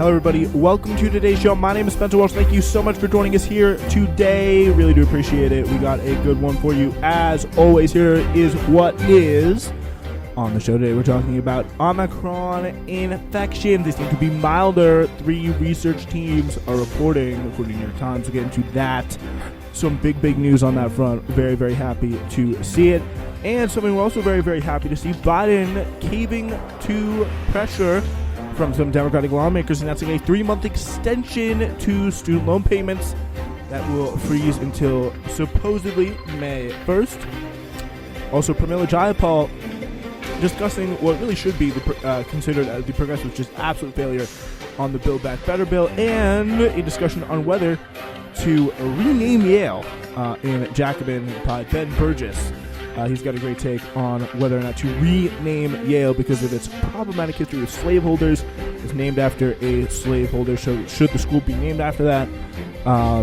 Hello, everybody. Welcome to today's show. My name is Spencer Walsh. Thank you so much for joining us here today. Really do appreciate it. We got a good one for you. As always, here is what is on the show today. We're talking about Omicron infections. They seem to be milder. 3 research teams are reporting, according to New York Times. We'll get into that. Some big news on that front. Very, very happy to see it. And something we're also very, very happy to see, Biden caving to pressure from some Democratic lawmakers announcing a 3-month extension to student loan payments that will freeze until supposedly May 1st. Also, Pramilia Jayapal discussing what really should be considered as the progressive, just absolute failure on the Build Back Better bill, and a discussion on whether to rename Yale in Jacobin by Ben Burgess. He's got a great take on whether or not to rename Yale because of its problematic history with slaveholders. It's named after a slaveholder, so should the school be named after that? I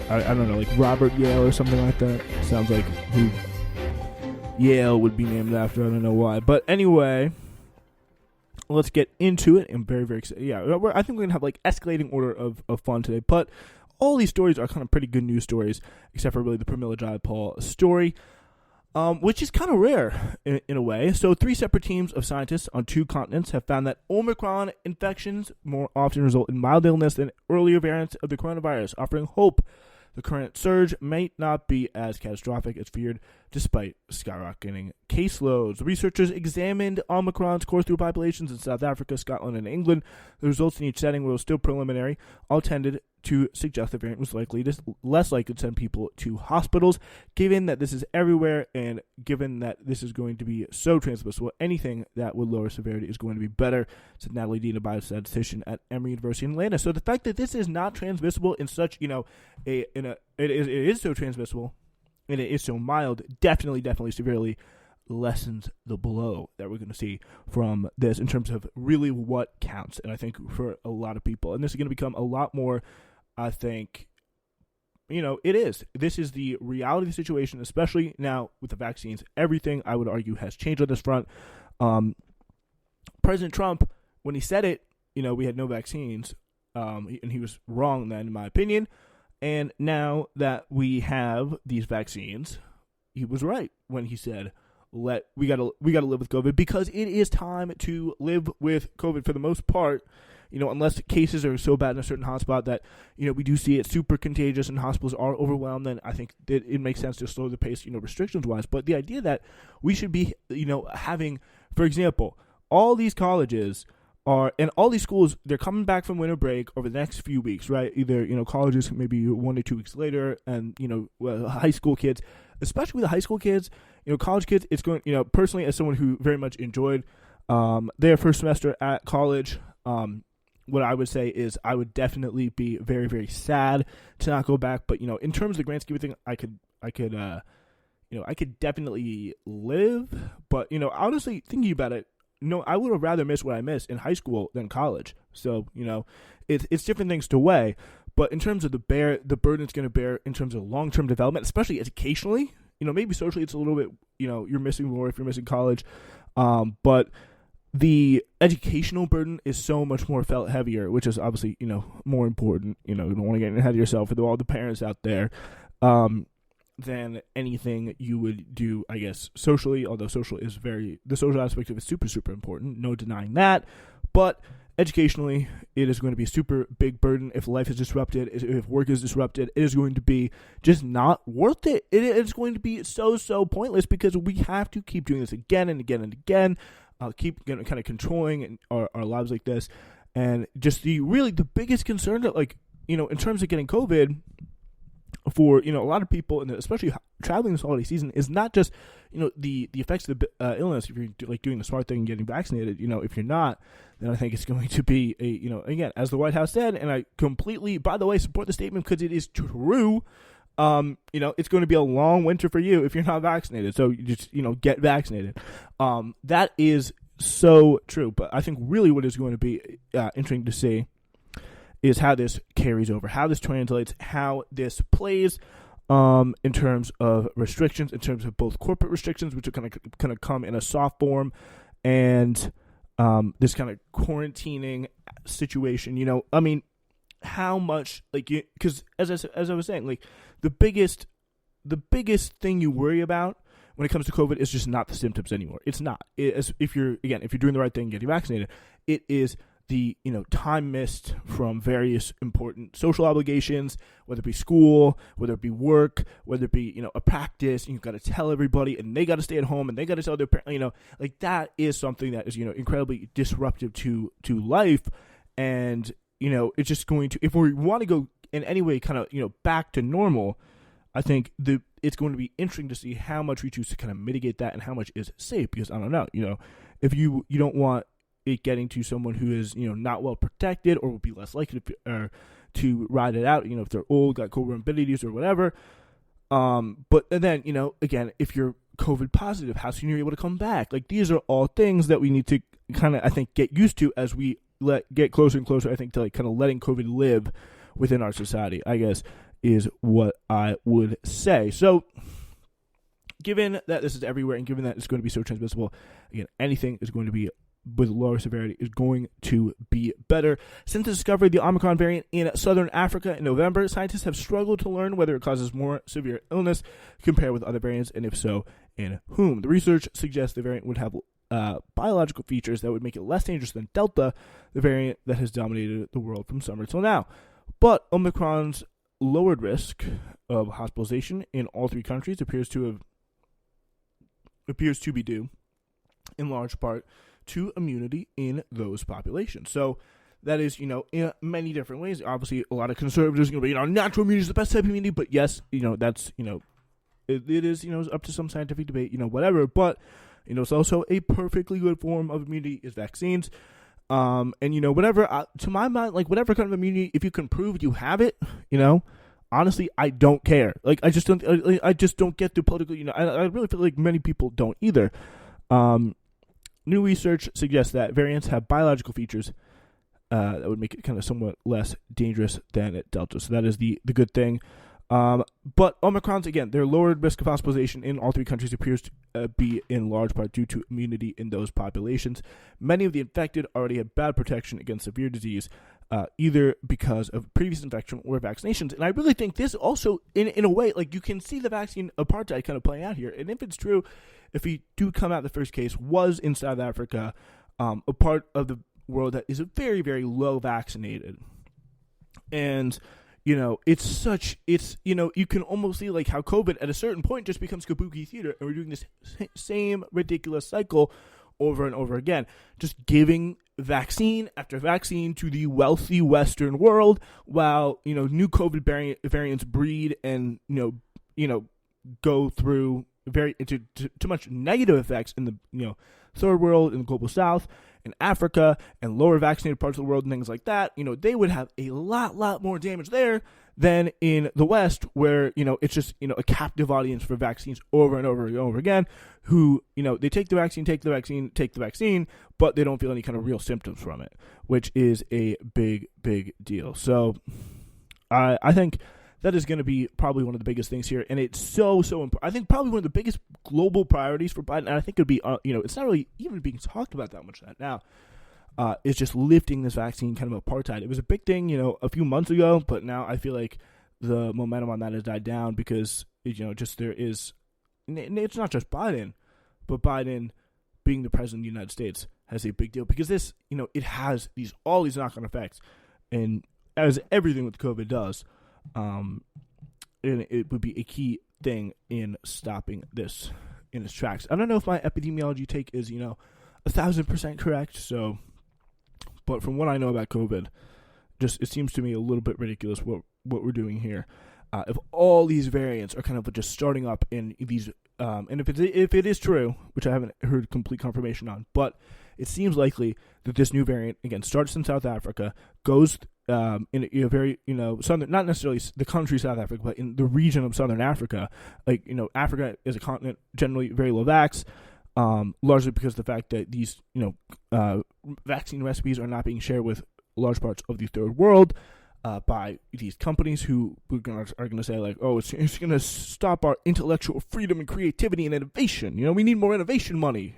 don't know, like Robert Yale or something like that. Sounds like who Yale would be named after. I don't know why. But anyway, let's get into it. I'm very, very excited. Yeah, I think we're going to have like escalating order of fun today. But all these stories are kind of pretty good news stories, except for really the Pramilia Jayapal story. Which is kind of rare in a way. So 3 separate teams of scientists on 2 continents have found that Omicron infections more often result in mild illness than earlier variants of the coronavirus, offering hope the current surge might not be as catastrophic as feared despite skyrocketing caseloads. The researchers examined Omicron's course through populations in South Africa, Scotland, and England. The results in each setting were still preliminary. All tended to suggest the variant was less likely to send people to hospitals. Given that this is everywhere and given that this is going to be so transmissible, anything that would lower severity is going to be better, said Natalie Dean, a biostatistician at Emory University in Atlanta. So the fact that this is not transmissible in such, it is so transmissible and it is so mild, definitely severely lessens the blow that we're going to see from this in terms of really what counts. And I think for a lot of people, and this is going to become a lot more, I think, it is. This is the reality of the situation, especially now with the vaccines. Everything, I would argue, has changed on this front. President Trump, when he said it, we had no vaccines, and he was wrong then, in my opinion. And now that we have these vaccines, he was right when he said, we gotta live with COVID, because it is time to live with COVID for the most part. Unless cases are so bad in a certain hotspot that, we do see it super contagious and hospitals are overwhelmed, then I think that it makes sense to slow the pace, restrictions-wise. But the idea that we should be, having, for example, all these colleges and all these schools, they're coming back from winter break over the next few weeks, right? Either, colleges maybe 1 to 2 weeks later, and, high school kids, especially with the high school kids, college kids, it's going, personally, as someone who very much enjoyed their first semester at college, what I would say is I would definitely be very, very sad to not go back. But, in terms of the grand scheme of things, I could definitely live. But, honestly, thinking about it, I would have rather missed what I missed in high school than college. So, it's different things to weigh. But in terms of the burden it's going to bear in terms of long-term development, especially educationally, maybe socially it's a little bit, you're missing more if you're missing college. But the educational burden is so much more felt heavier, which is obviously, more important. You don't want to get ahead of yourself for all the parents out there, than anything you would do, I guess, socially, although the social aspect of it is super, super important. No denying that. But educationally, it is going to be a super big burden. If life is disrupted, if work is disrupted, it is going to be just not worth it. It's going to be so pointless because we have to keep doing this again and again and again. Keep kind of controlling our lives like this. And just the biggest concern that, in terms of getting COVID for, a lot of people, and especially traveling this holiday season, is not just, the effects of the illness. If you're doing the smart thing and getting vaccinated, if you're not, then I think it's going to be again, as the White House said, and I completely, by the way, support the statement because it is true. It's going to be a long winter for you if you're not vaccinated. So you just, get vaccinated. That is so true. But I think really what is going to be interesting to see is how this carries over, how this translates, how this plays in terms of restrictions, in terms of both corporate restrictions, which are going to come in a soft form, and this kind of quarantining situation. I mean, how much, like, because as I was saying, like, the biggest thing you worry about when it comes to COVID is just not the symptoms anymore. It's not. If you're doing the right thing, getting vaccinated, it is the time missed from various important social obligations, whether it be school, whether it be work, whether it be a practice, and you've got to tell everybody, and they got to stay at home, and they got to tell their parents, like, that is something that is incredibly disruptive to life, and it's just going to, if we want to go in any way kind of back to normal, I think it's going to be interesting to see how much we choose to kind of mitigate that and how much is safe, because I don't know, if you don't want it getting to someone who is not well protected or will be less likely to ride it out, if they're old, got comorbidities or whatever. But then again, if you're COVID positive, how soon you're able to come back? Like, these are all things that we need to kind of, I think, get used to as we get closer and closer, I think, to like kind of letting COVID live within our society, I guess, is what I would say. So, given that this is everywhere and given that it's going to be so transmissible, again, anything is going to be with lower severity is going to be better. Since the discovery of the Omicron variant in southern Africa in November, scientists have struggled to learn whether it causes more severe illness compared with other variants, and if so, in whom. The research suggests the variant would have biological features that would make it less dangerous than Delta, the variant that has dominated the world from summer till now. But Omicron's lowered risk of hospitalization in all three countries appears to be due, in large part, to immunity in those populations. So that is, in many different ways. Obviously, a lot of conservatives are going to be, natural immunity is the best type of immunity. But yes, that's, it is, up to some scientific debate, whatever. But, it's also a perfectly good form of immunity is vaccines. And, whatever, to my mind, like, whatever kind of immunity, if you can prove you have it, honestly, I don't care. Like, I just don't get the political, I really feel like many people don't either. New research suggests that variants have biological features that would make it kind of somewhat less dangerous than Delta. So that is the good thing. But Omicron's, again, their lowered risk of hospitalization in all three countries appears to be in large part due to immunity in those populations. Many of the infected already have bad protection against severe disease, either because of previous infection or vaccinations. And I really think this also, in a way, like, you can see the vaccine apartheid kind of playing out here. And if it's true, if we do come out, the first case was in South Africa, a part of the world that is very, very low vaccinated. And, you can almost see like how COVID at a certain point just becomes kabuki theater, and we're doing this same ridiculous cycle over and over again, just giving vaccine after vaccine to the wealthy Western world, while new COVID variants breed and go through too much negative effects in the third world, in the global South, in Africa, and lower vaccinated parts of the world, and things like that. They would have a lot more damage there than in the West, where it's just a captive audience for vaccines over and over and over again, who they take the vaccine, but they don't feel any kind of real symptoms from it, which is a big deal. So I think that is going to be probably one of the biggest things here, and it's so important. I think probably one of the biggest global priorities for Biden, and I think it would be, it's not really even being talked about that much now, is just lifting this vaccine kind of apartheid. It was a big thing, a few months ago, but now I feel like the momentum on that has died down because, there is, and it's not just Biden, but Biden being the president of the United States has a big deal because this, it has all these knock-on effects, and as everything with COVID does, and it would be a key thing in stopping this in its tracks. I don't know if my epidemiology take is 1,000% correct. So, but from what I know about COVID, it seems to me a little bit ridiculous what we're doing here. If all these variants are kind of just starting up in these, and if it is true, which I haven't heard complete confirmation on, but it seems likely that this new variant again starts in South Africa, goes in a very southern, not necessarily the country South Africa, but in the region of Southern Africa. Like Africa is a continent generally very low vax, largely because of the fact that these vaccine recipes are not being shared with large parts of the third world by these companies who are going to say like, oh, it's going to stop our intellectual freedom and creativity and innovation. We need more innovation money.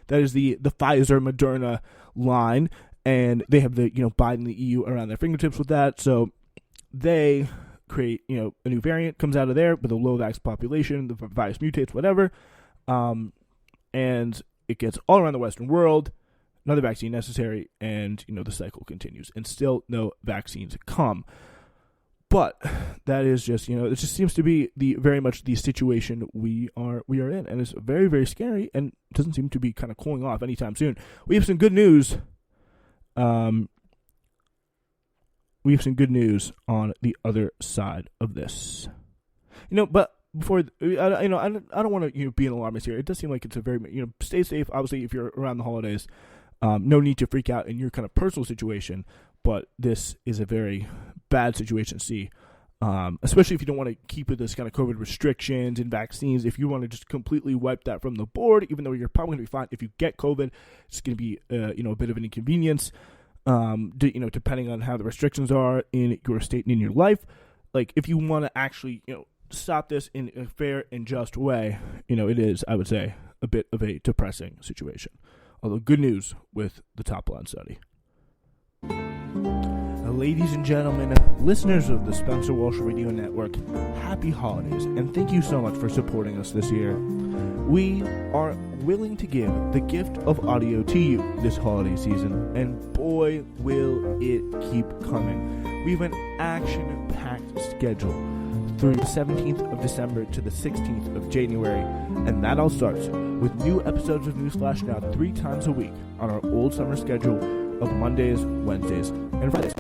That is the Pfizer Moderna line, and they have the Biden and the EU around their fingertips with that. So they create a new variant comes out of there with a low vax population. The virus mutates, whatever, and it gets all around the Western world. Another vaccine necessary, and the cycle continues, and still no vaccines come. But that is just it just seems to be very much the situation we are in, and it's very, very scary, and doesn't seem to be kind of cooling off anytime soon. We have some good news. We have some good news on the other side of this. But before I don't want to be an alarmist here. It does seem like it's a very stay safe. Obviously, if you're around the holidays, no need to freak out in your kind of personal situation. But this is a very bad situation to see, especially if you don't want to keep with this kind of COVID restrictions and vaccines. If you want to just completely wipe that from the board, even though you're probably going to be fine. If you get COVID, it's going to be a bit of an inconvenience. Depending on how the restrictions are in your state and in your life. Like if you want to actually stop this in a fair and just way, it is, I would say, a bit of a depressing situation. Although good news with the top line study. Ladies and gentlemen, listeners of the Spencer Walsh Radio Network, happy holidays, and thank you so much for supporting us this year. We are willing to give the gift of audio to you this holiday season, and boy, will it keep coming. We have an action-packed schedule through the 17th of December to the 16th of January, and that all starts with new episodes of Newsflash Now 3 times a week on our old summer schedule of Mondays, Wednesdays, and Fridays.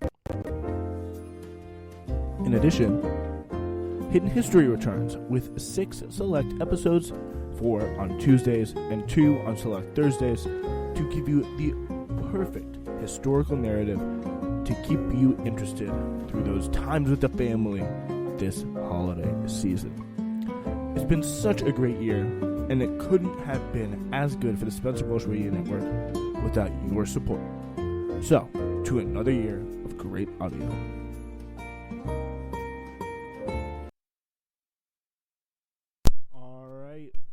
In addition, Hidden History returns with 6 select episodes, 4 on Tuesdays and 2 on select Thursdays, to give you the perfect historical narrative to keep you interested through those times with the family this holiday season. It's been such a great year, and it couldn't have been as good for the Spencer Walsh Radio Network without your support. So, to another year of great audio.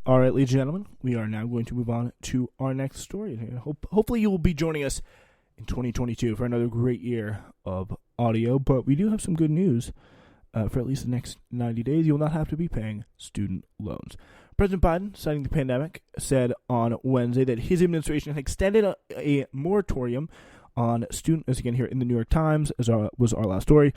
All right, ladies and gentlemen, we are now going to move on to our next story. Hopefully you will be joining us in 2022 for another great year of audio, but we do have some good news. For at least the next 90 days, you will not have to be paying student loans. President Biden, citing the pandemic, said on Wednesday that his administration had extended a moratorium on student, as again here in the New York Times, was our last story,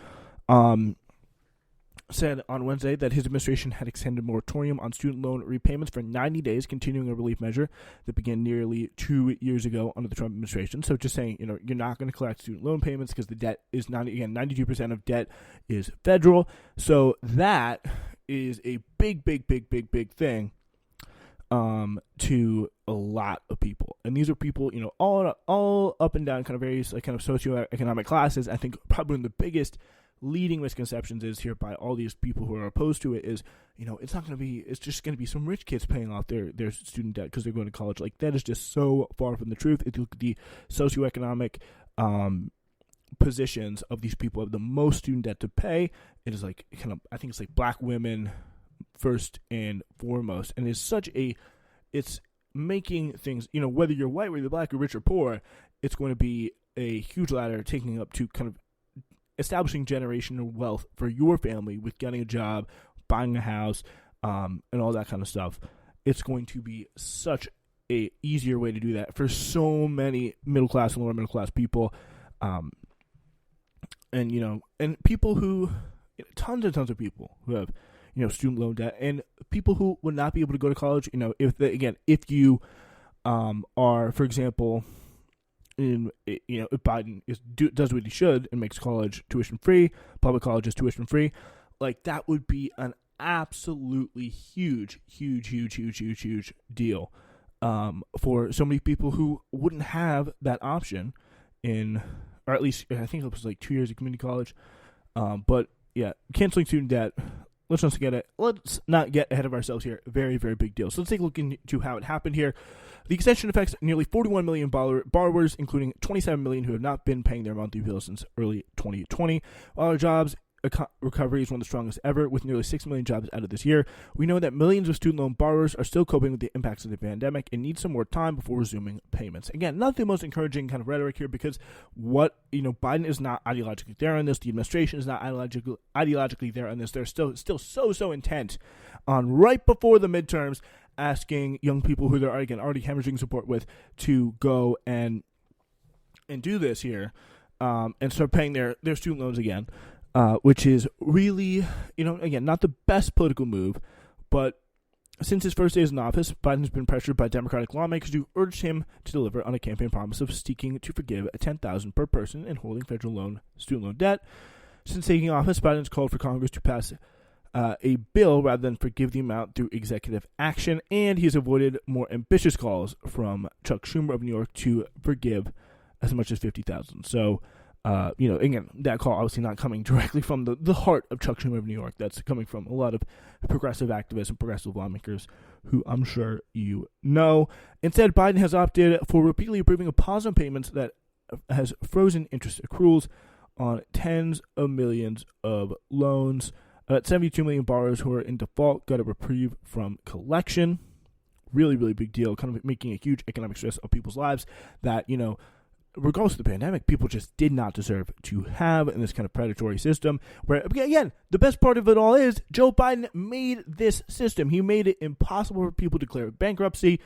said on Wednesday that his administration had extended a moratorium on student loan repayments for 90 days, continuing a relief measure that began nearly 2 years ago under the Trump administration. So just saying, you're not going to collect student loan payments because the debt is 92% of debt is federal. So that is a big thing to a lot of people. And these are people, all up and down kind of various kind of socioeconomic classes. I think probably one of the biggest leading misconceptions is here by all these people who are opposed to it is, it's just going to be some rich kids paying off their student debt because they're going to college. Like, that is just so far from the truth. If you look at the socioeconomic positions of these people have the most student debt to pay, it is like kind of, I think it's like black women first and foremost. And it's making things, whether you're white, whether you're black, or rich or poor, it's going to be a huge ladder taking up to kind of establishing generational wealth for your family with getting a job, buying a house, and all that kind of stuff. It's going to be such a easier way to do that for so many middle class and lower middle class people, and people who, tons and tons of people who have, student loan debt, and people who would not be able to go to college. If you are, for example, if Biden does what he should and makes college tuition free, public colleges tuition free, like that would be an absolutely huge deal for so many people who wouldn't have that option or at least I think it was like 2 years of community college. But yeah, canceling student debt. Let's not get ahead of ourselves here. Very, very big deal. So let's take a look into how it happened here. The extension affects nearly 41 million borrowers, including 27 million who have not been paying their monthly bills since early 2020. While our jobs recovery is one of the strongest ever, with nearly 6 million jobs added this year. We know that millions of student loan borrowers are still coping with the impacts of the pandemic and need some more time before resuming payments. Again, not the most encouraging kind of rhetoric here, because Biden is not ideologically there on this. The administration is not ideologically there on this. They're still so intent on, right before the midterms, asking young people who they're already hemorrhaging support with to go and do this here. And start paying their student loans again, which is really, again, not the best political move. But since his first days in office, Biden has been pressured by Democratic lawmakers who urged him to deliver on a campaign promise of seeking to forgive $10,000 per person in holding federal student loan debt. Since taking office, Biden has called for Congress to pass a bill rather than forgive the amount through executive action, and he has avoided more ambitious calls from Chuck Schumer of New York to forgive as much as $50,000. So, again, that call obviously not coming directly from the heart of Chuck Schumer of New York. That's coming from a lot of progressive activists and progressive lawmakers who I'm sure you know. Instead, Biden has opted for repeatedly approving a pause on payments that has frozen interest accruals on tens of millions of loans. 72 million borrowers who are in default got a reprieve from collection. Really, really big deal, kind of making a huge economic stress of people's lives that, regardless of the pandemic, people just did not deserve to have in this kind of predatory system where, again, the best part of it all is Joe Biden made this system. He made it impossible for people to declare bankruptcy,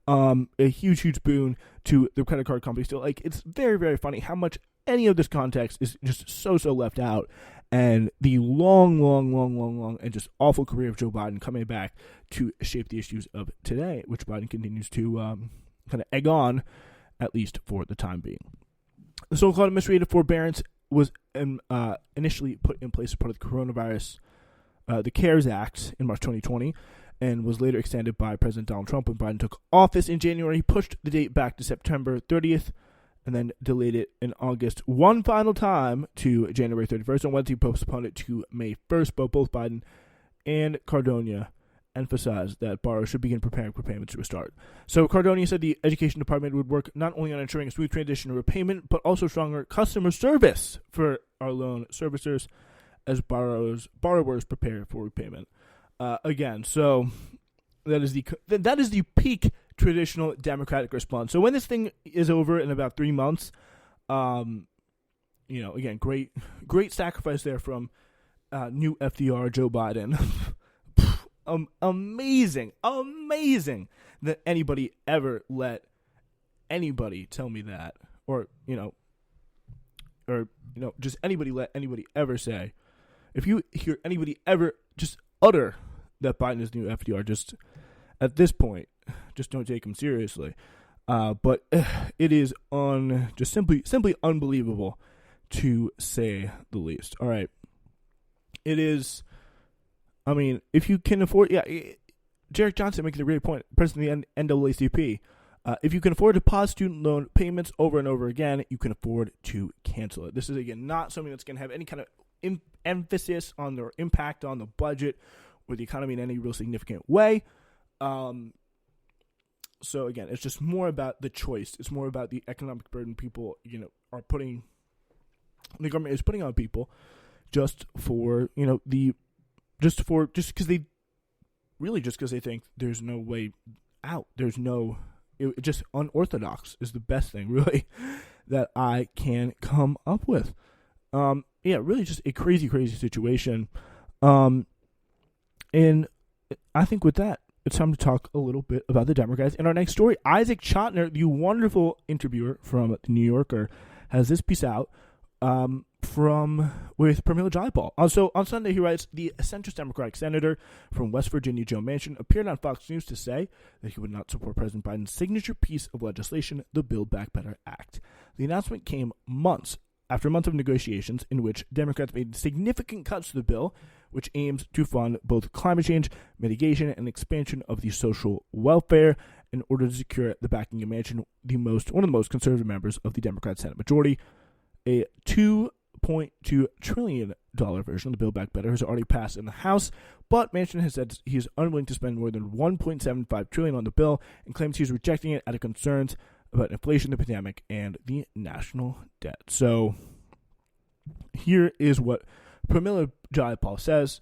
a huge boon to the credit card companies. Still, it's very, very funny how much any of this context is just so left out, and the long and just awful career of Joe Biden coming back to shape the issues of today, which Biden continues to kind of egg on, at least for the time being. The so-called administrative forbearance was initially put in place as part of the coronavirus, the CARES Act in March 2020, and was later extended by President Donald Trump when Biden took office in January. He pushed the date back to September 30th and then delayed it in August one final time to January 31st. On Wednesday, he postponed it to May 1st, but both Biden and Cardona emphasized that borrowers should begin preparing for payments to restart. So Cardona said the education department would work not only on ensuring a smooth transition to repayment, but also stronger customer service for our loan servicers as borrowers prepare for repayment. Again, so that is the peak traditional Democratic response. So when this thing is over in about 3 months, again, great sacrifice there from new FDR Joe Biden. Amazing that anybody ever let anybody tell me that, or just anybody let anybody ever say. If you hear anybody ever just utter that Biden is new FDR, just at this point, just don't take him seriously. But it is just simply unbelievable, to say the least. All right, it is. I mean, if you can afford, Jarek Johnson making a great point, president of the NAACP. If you can afford to pause student loan payments over and over again, you can afford to cancel it. This is, again, not something that's going to have any kind of emphasis on their impact on the budget or the economy in any real significant way. So, again, it's just more about the choice. It's more about the economic burden people, are putting, the government is putting on people just because they think there's no way out. Just unorthodox is the best thing, really, that I can come up with. Really just a crazy situation. And I think with that, it's time to talk a little bit about the Democrats. In our next story, Isaac Chotiner, the wonderful interviewer from The New Yorker, has this piece out with Pramilia Jayapal. So on Sunday, he writes, the centrist Democratic senator from West Virginia, Joe Manchin, appeared on Fox News to say that he would not support President Biden's signature piece of legislation, the Build Back Better Act. The announcement came after months of negotiations in which Democrats made significant cuts to the bill, which aims to fund both climate change mitigation and expansion of the social welfare in order to secure the backing of Manchin, one of the most conservative members of the Democrat Senate majority. A $2.2 trillion version of the Build Back Better has already passed in the House, but Manchin has said he is unwilling to spend more than $1.75 trillion on the bill and claims he is rejecting it out of concerns about inflation, the pandemic, and the national debt. So here is what Pramilia Jayapal says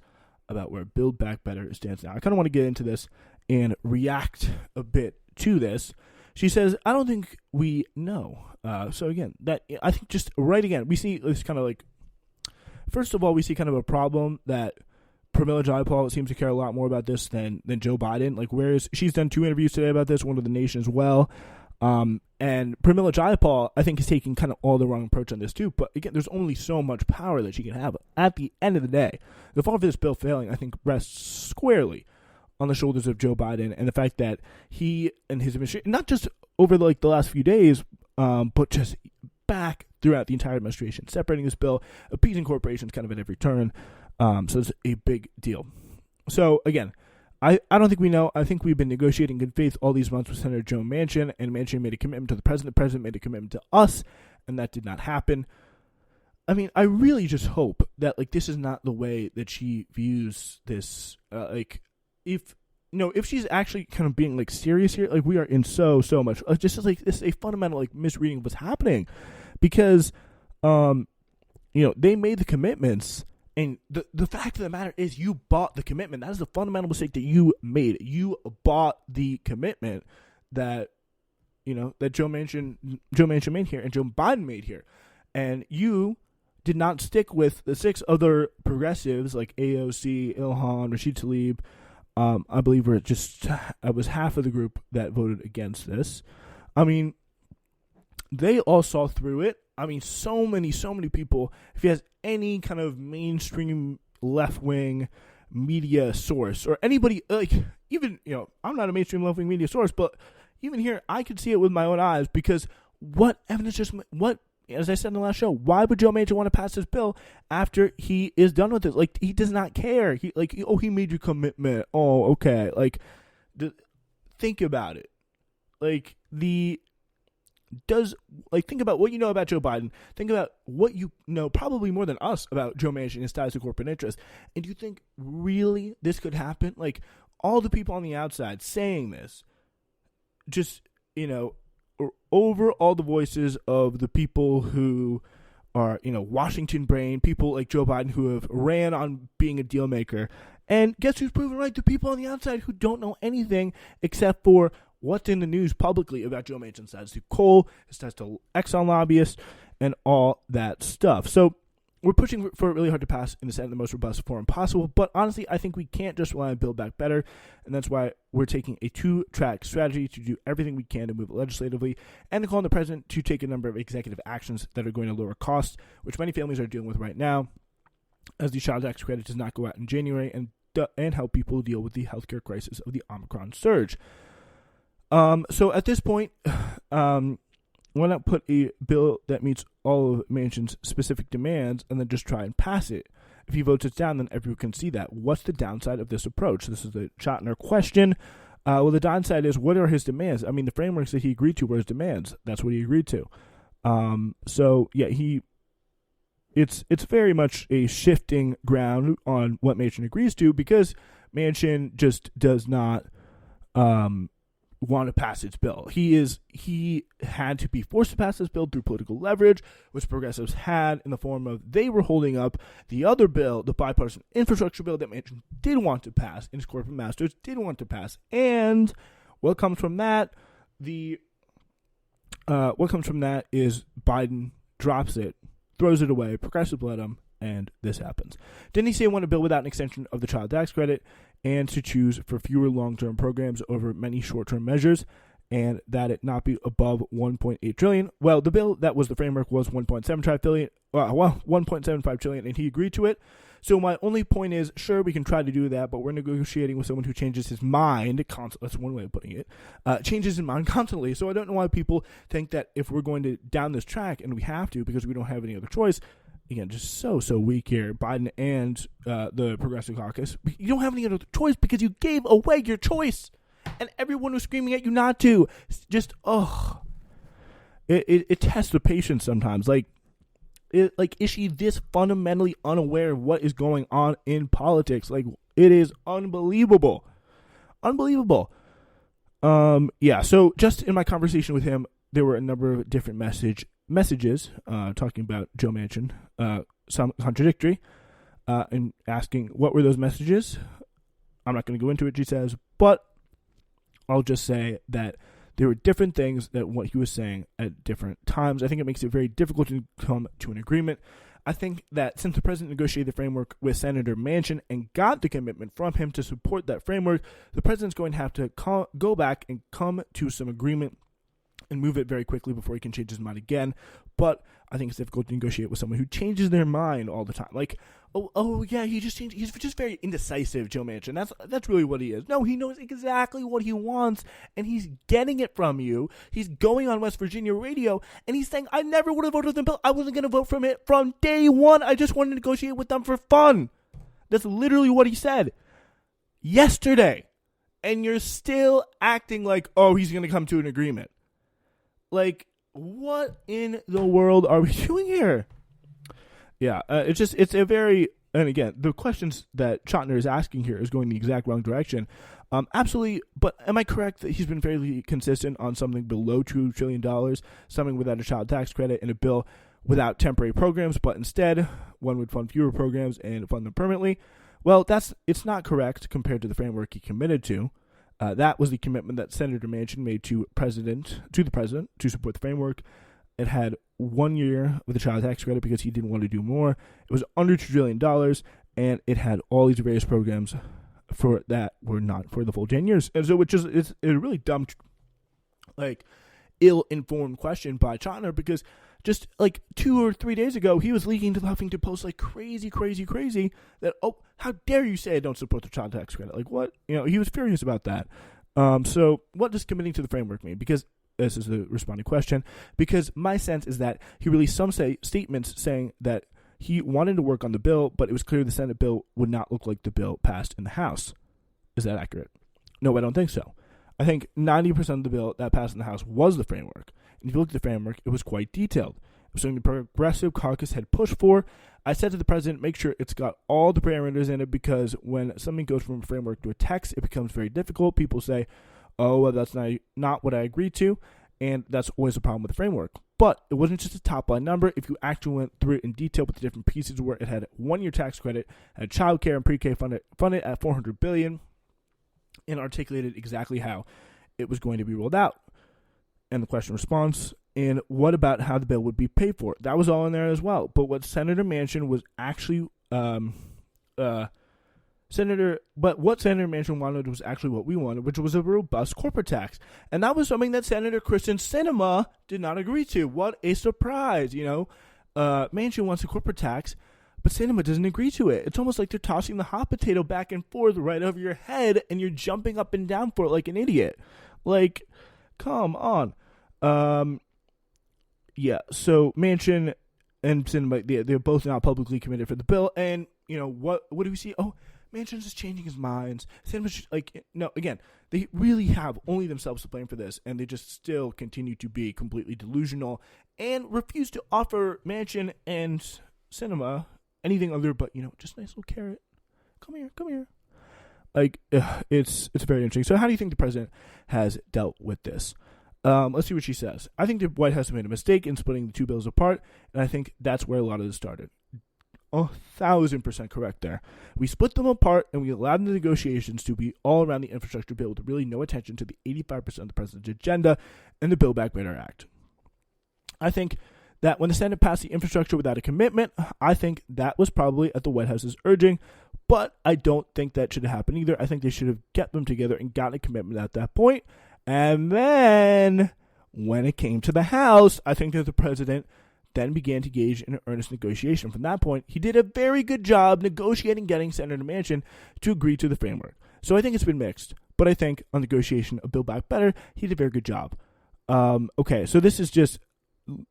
about where Build Back Better stands now. I kind of want to get into this and react a bit to this. She says, I don't think we know. So again, that I think just right again, we see this kind of like, first of all, we see kind of a problem that Pramilia Jayapal seems to care a lot more about this than Joe Biden. Like, whereas she's done 2 interviews today about this, one to the Nation as well. And Pramilia Jayapal, I think, is taking kind of all the wrong approach on this too. But again, there's only so much power that she can have. At the end of the day, the fault of this bill failing, I think, rests squarely on the shoulders of Joe Biden and the fact that he and his administration, not just over the last few days, but just back throughout the entire administration, separating this bill, appeasing corporations kind of at every turn. So it's a big deal. So again, I don't think we know. I think we've been negotiating good faith all these months with Senator Joe Manchin, and Manchin made a commitment to the president. The president made a commitment to us, and that did not happen. I mean, I really just hope that this is not the way that she views this. If she's actually kind of being serious here, we are in so much. Just this is a fundamental misreading of what's happening, because they made the commitments. And the fact of the matter is, you bought the commitment. That is the fundamental mistake that you made. You bought the commitment that that Joe Manchin made here and Joe Biden made here, and you did not stick with the 6 other progressives like AOC, Ilhan, Rashid Tlaib. I believe it was half of the group that voted against this. I mean, they all saw through it. I mean, so many people. If he has any kind of mainstream left-wing media source, or anybody, even, I'm not a mainstream left-wing media source, but even here, I could see it with my own eyes, because what evidence as I said in the last show, why would Joe Manchin want to pass this bill after he is done with it? He does not care. He he made your commitment. Oh, okay. Think about it. Think about what you know about Joe Biden. Think about what you know, probably more than us, about Joe Manchin and his ties to corporate interests. And do you think really this could happen? All the people on the outside saying this, just, over all the voices of the people who are, Washington brain, people like Joe Biden who have ran on being a deal maker. And guess who's proven right? The people on the outside who don't know anything except for what's in the news publicly about Joe Manchin's ties to coal, his ties to Exxon lobbyists, and all that stuff. So we're pushing for it really hard to pass in the Senate in the most robust form possible. But honestly, I think we can't just rely on Build Back Better. And that's why we're taking a 2-track strategy to do everything we can to move it legislatively, and to call on the president to take a number of executive actions that are going to lower costs, which many families are dealing with right now, as the child tax credit does not go out in January, and help people deal with the healthcare crisis of the Omicron surge. So at this point, why not put a bill that meets all of Manchin's specific demands and then just try and pass it? If he votes it down, then everyone can see that. What's the downside of this approach? This is the Chotiner question. Well, the downside is, what are his demands? I mean, the frameworks that he agreed to were his demands. That's what he agreed to. So yeah, it's very much a shifting ground on what Manchin agrees to, because Manchin just does not want to pass its bill. He had to be forced to pass this bill through political leverage, which progressives had in the form of, they were holding up the other bill, the bipartisan infrastructure bill that Manchin did want to pass, and his corporate masters did want to pass. And what comes from that? What comes from that is Biden drops it, throws it away, progressives let him, and this happens. Didn't he say he wanted a bill without an extension of the child tax credit, and to choose for fewer long-term programs over many short-term measures, and that it not be above $1.8 trillion? Well, the bill that was the framework was $1.75 trillion, and he agreed to it. So my only point is, sure, we can try to do that, but we're negotiating with someone who changes his mind constantly. That's one way of putting it. Changes his mind constantly. So I don't know why people think that if we're going to down this track, and we have to because we don't have any other choice. Again, just so weak here, Biden and the Progressive Caucus. You don't have any other choice because you gave away your choice, and everyone was screaming at you not to. It's just, it tests the patience sometimes. Is she this fundamentally unaware of what is going on in politics? It is unbelievable. Yeah. So just in my conversation with him, there were a number of different messages talking about Joe Manchin, some contradictory. and asking what were those messages. I'm not going to go into it, she says, but I'll just say that there were different things that what he was saying at different times. I think it makes it very difficult to come to an agreement. I think that since the president negotiated the framework with Senator Manchin and got the commitment from him to support that framework, the president's going to have to go back and come to some agreement and move it very quickly before he can change his mind again. But I think it's difficult to negotiate with someone who changes their mind all the time. Like, oh yeah, he just changed. He's just very indecisive, Joe Manchin. That's really what he is. No, he knows exactly what he wants, and he's getting it from you. He's going on West Virginia radio, and he's saying, I never would have voted for the bill. I wasn't going to vote for it from day one. I just wanted to negotiate with them for fun. That's literally what he said yesterday. And you're still acting like, oh, he's going to come to an agreement. Like, what in the world are we doing here? Yeah, it's a very, and again, the questions that Chotiner is asking here is going the exact wrong direction. Absolutely, but am I correct that he's been fairly consistent on something below $2 trillion, something without a child tax credit, and a bill without temporary programs, but instead one would fund fewer programs and fund them permanently? Well, it's not correct compared to the framework he committed to. That was the commitment that Senator Manchin made to the president to support the framework. It had 1 year with a child tax credit because he didn't want to do more. It was under $2 trillion, and it had all these various programs for that were not for the full 10 years. And so it's a really dumb, like, ill-informed question by Chotiner, because just like 2 or 3 days ago, he was leaking to the Huffington Post like crazy that, oh, how dare you say I don't support the child tax credit? Like, what? He was furious about that. So what does committing to the framework mean? Because this is the responding question. Because my sense is that he released some statements saying that he wanted to work on the bill, but it was clear the Senate bill would not look like the bill passed in the House. Is that accurate? No, I don't think so. I think 90% of the bill that passed in the House was the framework. And if you look at the framework, it was quite detailed. It was something the Progressive Caucus had pushed for. I said to the president, make sure it's got all the parameters in it, because when something goes from a framework to a text, it becomes very difficult. People say, oh, well, that's not what I agreed to, and that's always a problem with the framework. But it wasn't just a top-line number. If you actually went through it in detail with the different pieces where it had 1 year tax credit, had child care and pre-K funded at $400 billion, and articulated exactly how it was going to be rolled out. And the question response, and what about how the bill would be paid for? That was all in there as well. But what Senator Manchin was actually, what Senator Manchin wanted was actually what we wanted, which was a robust corporate tax. And that was something that Senator Kristen Sinema did not agree to. What a surprise, Manchin wants a corporate tax, but Sinema doesn't agree to it. It's almost like they're tossing the hot potato back and forth right over your head, and you're jumping up and down for it like an idiot. Like, come on. Yeah, so Manchin and Sinema, they're both not publicly committed for the bill. And, what do we see? Oh, Manchin's just changing his minds. Sinema's no, again, they really have only themselves to blame for this, and they just still continue to be completely delusional and refuse to offer Manchin and Sinema anything other but, just a nice little carrot. Come here. Like, it's very interesting. So how do you think the president has dealt with this? Let's see what she says. I think the White House made a mistake in splitting the two bills apart, and I think that's where a lot of this started. 1,000% correct there. We split them apart, and we allowed the negotiations to be all around the infrastructure bill with really no attention to the 85% of the president's agenda and the Build Back Better Act. I think that when the Senate passed the infrastructure without a commitment, I think that was probably at the White House's urging, but I don't think that should have happened either. I think they should have kept them together and gotten a commitment at that point. And then, when it came to the House, I think that the president then began to engage in an earnest negotiation. From that point, he did a very good job negotiating, getting Senator Manchin to agree to the framework. So I think it's been mixed, but I think on negotiation of Build Back Better, he did a very good job. Okay, so this is just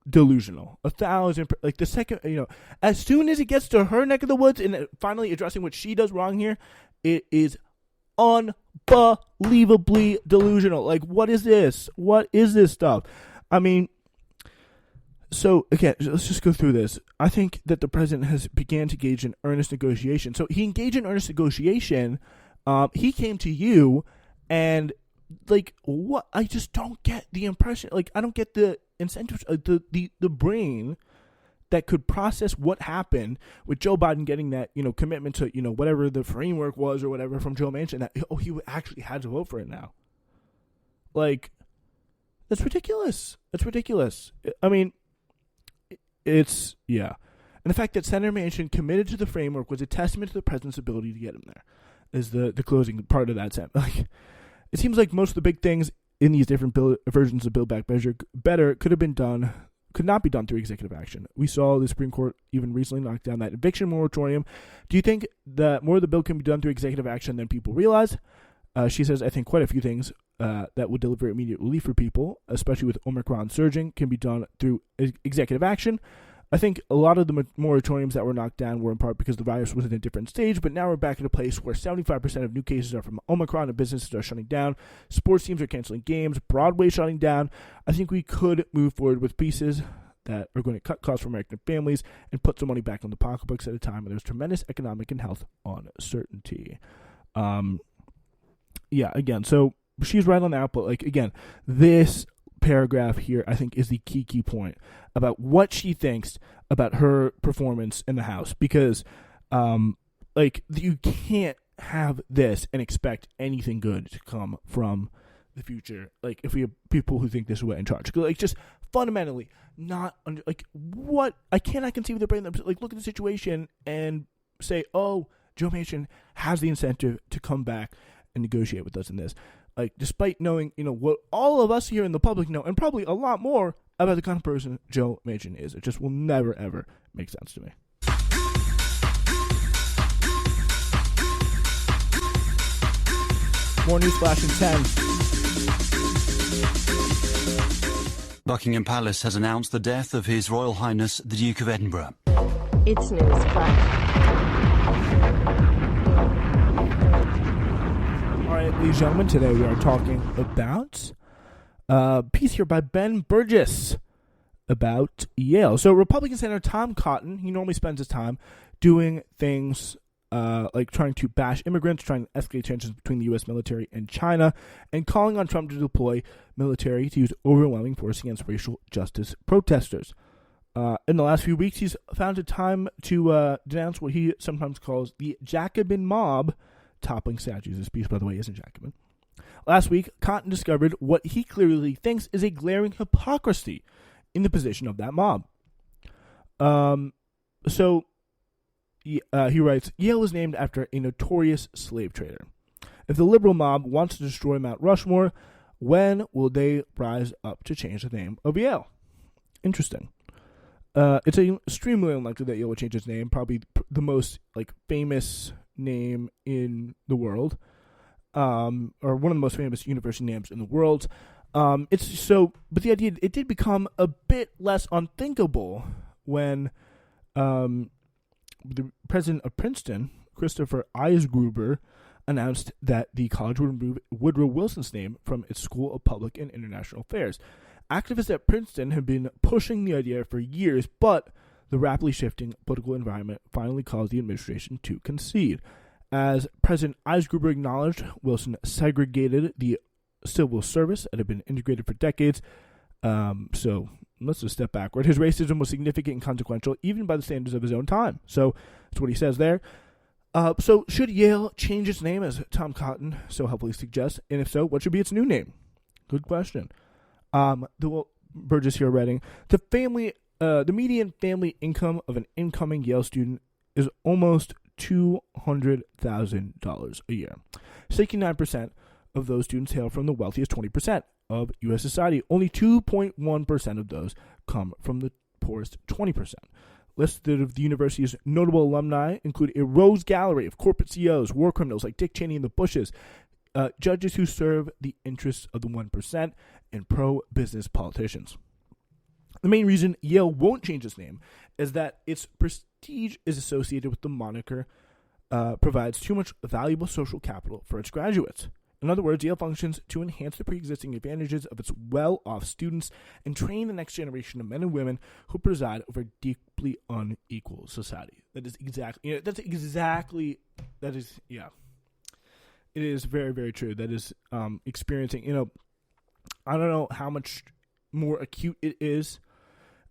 delusional. 1,000, like the second, as soon as it gets to her neck of the woods and finally addressing what she does wrong here, it is unbelievably delusional. Like, what is this? What is this stuff? I mean, so again, let's just go through this. I think that the president has began to engage in earnest negotiation. So he engaged in earnest negotiation. He came to you, and like, what? I just don't get the impression. Like, I don't get the incentives, the brain that could process what happened with Joe Biden getting that, commitment to, whatever the framework was or whatever from Joe Manchin, that, he actually had to vote for it now. Like, that's ridiculous. That's ridiculous. I mean, it's, yeah. And the fact that Senator Manchin committed to the framework was a testament to the president's ability to get him there, is the closing part of that sentence. Like, it seems like most of the big things in these different versions of Build Back Better could not be done through executive action. We saw the Supreme Court even recently knock down that eviction moratorium. Do you think that more of the bill can be done through executive action than people realize? She says, I think quite a few things that would deliver immediate relief for people, especially with Omicron surging, can be done through executive action. I think a lot of the moratoriums that were knocked down were in part because the virus was in a different stage, but now we're back at a place where 75% of new cases are from Omicron and businesses are shutting down. Sports teams are canceling games. Broadway shutting down. I think we could move forward with pieces that are going to cut costs for American families and put some money back on the pocketbooks at a time when there's tremendous economic and health uncertainty. Yeah, again, so she's right on that, but like, again, this paragraph here, I think, is the key point about what she thinks about her performance in the House, because, you can't have this and expect anything good to come from the future. Like, if we have people who think this is what in charge, like, just fundamentally not under, like, what I cannot conceive of their brain. Like, look at the situation and say, oh, Joe Manchin has the incentive to come back and negotiate with us in this. Like, despite knowing, what all of us here in the public know, and probably a lot more about the kind of person Joe Manchin is. It just will never, ever make sense to me. More news flash in 10. Buckingham Palace has announced the death of His Royal Highness the Duke of Edinburgh. It's news flash. All right, ladies and gentlemen, today we are talking about a piece here by Ben Burgess about Yale. So Republican Senator Tom Cotton, he normally spends his time doing things like trying to bash immigrants, trying to escalate tensions between the U.S. military and China, and calling on Trump to deploy military to use overwhelming force against racial justice protesters. In the last few weeks, he's found a time to denounce what he sometimes calls the Jacobin mob, toppling statues. This piece, by the way, isn't Jacobin. Last week, Cotton discovered what he clearly thinks is a glaring hypocrisy in the position of that mob. He writes, Yale is named after a notorious slave trader. If the liberal mob wants to destroy Mount Rushmore, when will they rise up to change the name of Yale? Interesting. It's extremely unlikely that Yale will change its name. Probably the most famous name in the world, or one of the most famous university names in the world. But the idea, it did become a bit less unthinkable when the president of Princeton, Christopher Eisgruber, announced that the college would remove Woodrow Wilson's name from its School of Public and International Affairs. Activists at Princeton have been pushing the idea for years, but the rapidly shifting political environment finally caused the administration to concede. As President Eisgruber acknowledged, Wilson segregated the civil service that had been integrated for decades. So let's just step backward. His racism was significant and consequential, even by the standards of his own time. So that's what he says there. So should Yale change its name, as Tom Cotton so helpfully suggests? And if so, what should be its new name? Good question. Burgess here writing, the median family income of an incoming Yale student is almost $200,000 a year. 69% of those students hail from the wealthiest 20% of U.S. society. Only 2.1% of those come from the poorest 20%. Listed of the university's notable alumni include a rose gallery of corporate CEOs, war criminals like Dick Cheney and the Bushes, judges who serve the interests of the 1%, and pro-business politicians. The main reason Yale won't change its name is that its prestige is associated with the moniker provides too much valuable social capital for its graduates. In other words, Yale functions to enhance the pre-existing advantages of its well-off students and train the next generation of men and women who preside over a deeply unequal society. It is very, very true. That is experiencing, I don't know how much more acute it is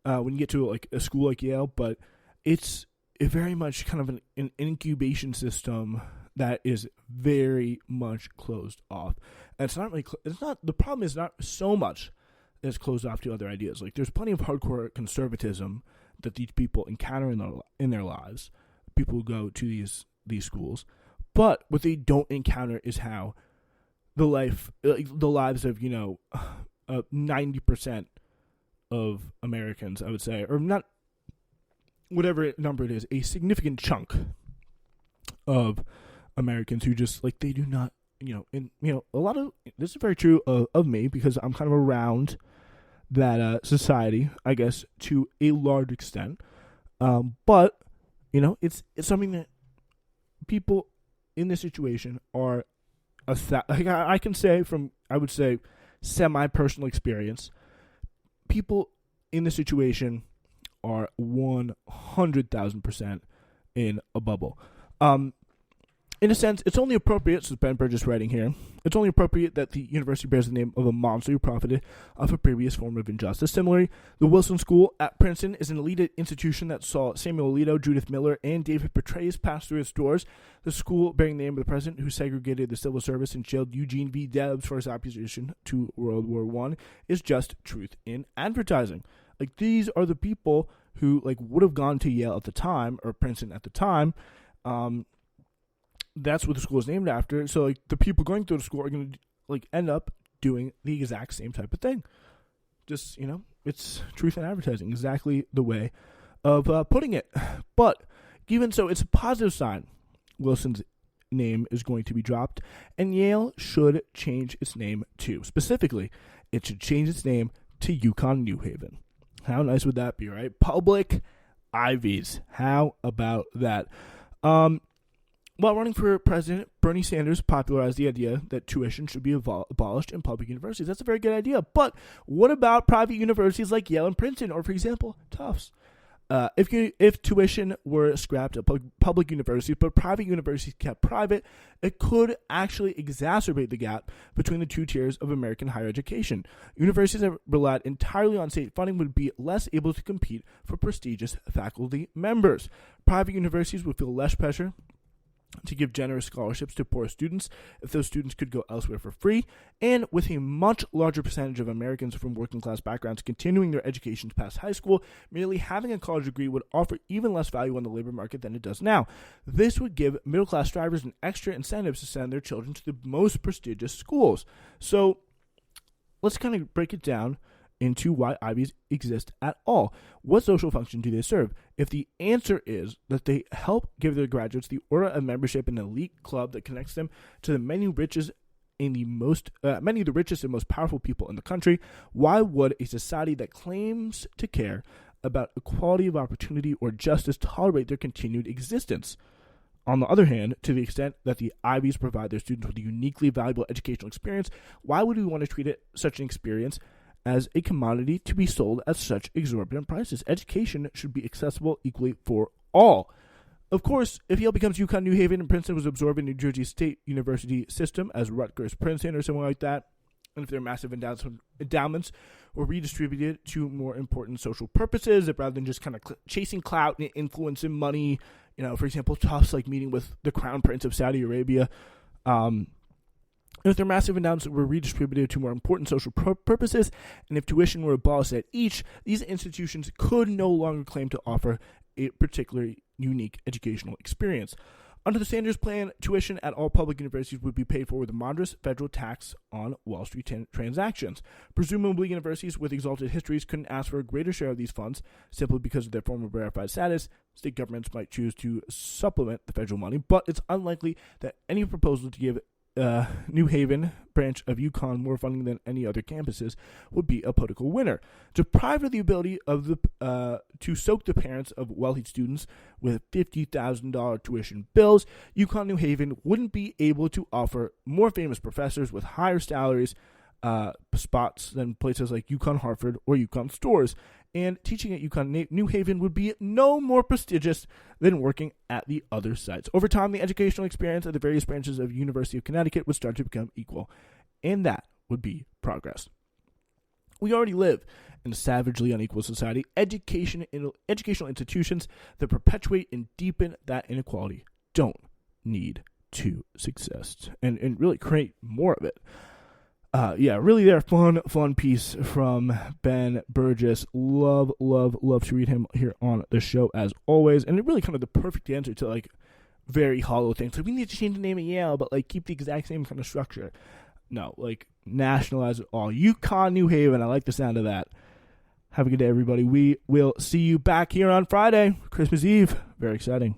when you get to like a school like Yale, but it's very much kind of an incubation system that is very much closed off. And it's not really, the problem is not so much that it's closed off to other ideas. Like, there's plenty of hardcore conservatism that these people encounter in their lives, people who go to these schools. But what they don't encounter is how the lives of, 90% of Americans, I would say, or not, whatever number it is, a significant chunk of Americans who just, like, they do not, a lot of, this is very true of me, because I'm kind of around that society, I guess, to a large extent. But, it's something that people in this situation are, I can say from, I would say, semi-personal experience, people in this situation are 100,000% in a bubble. In a sense, it's only appropriate, this is Ben Burgess writing here, it's only appropriate that the university bears the name of a monster who profited off a previous form of injustice. Similarly, the Wilson School at Princeton is an elite institution that saw Samuel Alito, Judith Miller, and David Petraeus pass through its doors. The school, bearing the name of the president who segregated the civil service and jailed Eugene V. Debs for his opposition to World War I, is just truth in advertising. Like, these are the people who, like, would have gone to Yale at the time, or Princeton at the time. That's what the school is named after. So, like, the people going through the school are going to, like, end up doing the exact same type of thing. Just, it's truth in advertising, exactly the way of putting it. But even so, it's a positive sign Wilson's name is going to be dropped, and Yale should change its name too. Specifically, it should change its name to UConn New Haven. How nice would that be, right? Public Ivies. How about that? While running for president, Bernie Sanders popularized the idea that tuition should be abolished in public universities. That's a very good idea. But what about private universities like Yale and Princeton, or, for example, Tufts? If tuition were scrapped at public universities, but private universities kept private, it could actually exacerbate the gap between the two tiers of American higher education. Universities that relied entirely on state funding would be less able to compete for prestigious faculty members. Private universities would feel less pressure to give generous scholarships to poor students if those students could go elsewhere for free, and with a much larger percentage of Americans from working class backgrounds continuing their educations past high school, merely having a college degree would offer even less value on the labor market than it does now. This would give middle class drivers an extra incentive to send their children to the most prestigious schools. So let's kind of break it down into why Ivies exist at all. What social function do they serve? If the answer is that they help give their graduates the aura of membership in an elite club that connects them to the many of the richest and most powerful people in the country, why would a society that claims to care about equality of opportunity or justice tolerate their continued existence? On the other hand, to the extent that the Ivies provide their students with a uniquely valuable educational experience, why would we want to treat such an experience as a commodity to be sold at such exorbitant prices? Education should be accessible equally for all. Of course, if Yale becomes UConn New Haven and Princeton was absorbed in New Jersey State University system as Rutgers Princeton or something like that, and if their massive endowments were redistributed to more important social purposes, rather than just kind of chasing clout and influence and money, for example, Tufts, like meeting with the Crown Prince of Saudi Arabia, and if their massive endowments were redistributed to more important social purposes, and if tuition were abolished at each, these institutions could no longer claim to offer a particularly unique educational experience. Under the Sanders plan, tuition at all public universities would be paid for with a modest federal tax on Wall Street transactions. Presumably, universities with exalted histories couldn't ask for a greater share of these funds simply because of their former verified status. State governments might choose to supplement the federal money, but it's unlikely that any proposal to give New Haven branch of UConn more funding than any other campuses would be a political winner. Deprived of the ability of to soak the parents of wealthy students with $50,000 tuition bills, UConn New Haven wouldn't be able to offer more famous professors with higher salaries spots than places like UConn Hartford or UConn Stores. And teaching at UConn New Haven would be no more prestigious than working at the other sites. Over time, the educational experience at the various branches of University of Connecticut would start to become equal, and that would be progress. We already live in a savagely unequal society. Educational institutions that perpetuate and deepen that inequality don't need to exist and really create more of it. Really there. Fun piece from Ben Burgess. Love to read him here on the show as always. And it really kind of the perfect answer to like very hollow things. Like we need to change the name of Yale, but like keep the exact same kind of structure. No, like nationalize it all. UConn, New Haven. I like the sound of that. Have a good day, everybody. We will see you back here on Friday, Christmas Eve. Very exciting.